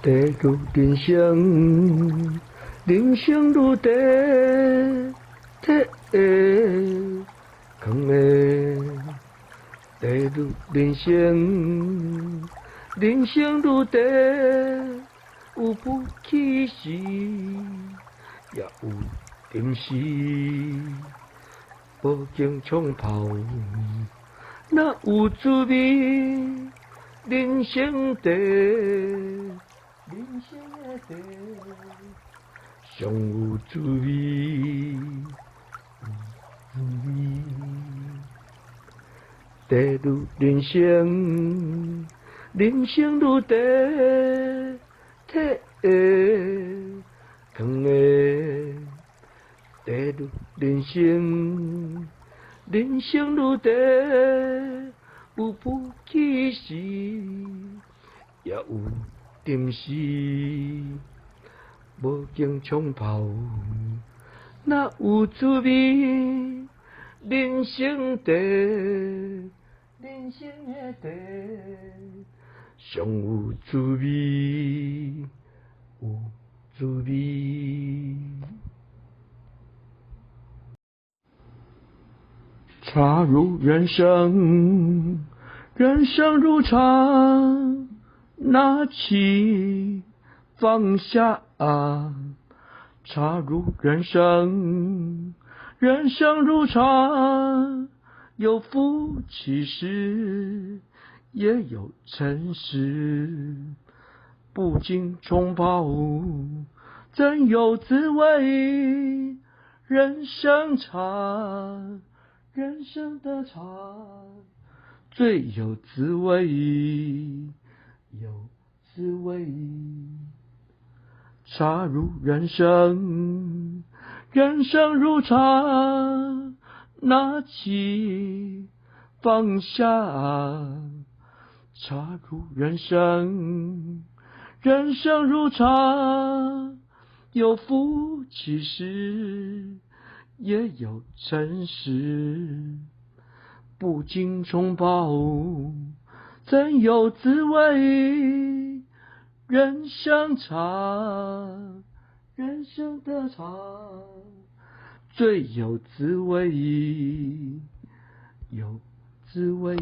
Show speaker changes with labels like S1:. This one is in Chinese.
S1: 地如人生，人生如地，地空的。地如人生，人生如地，有不起时，也有临时。无经冲泡，哪有滋味？人生地，人生的地，上有滋味，滋味。地如人生，人生如地，地空的。地如人生，人生如地，有不起时，也有临时。无经冲泡，哪有滋味？人生地，人生的地，上有滋味，有滋味。茶如人生，人生如茶，拿起放下。茶如人生，人生如茶，有福气时，也有尘世。不经冲泡，怎有滋味？人生茶，人生的茶，最有滋味，有滋味。茶如人生，人生如茶，拿起放下。茶如人生，人生如茶，有福气时，也有尘世。不经冲泡，怎有滋味？人生茶，人生的茶，最有滋味，有滋味。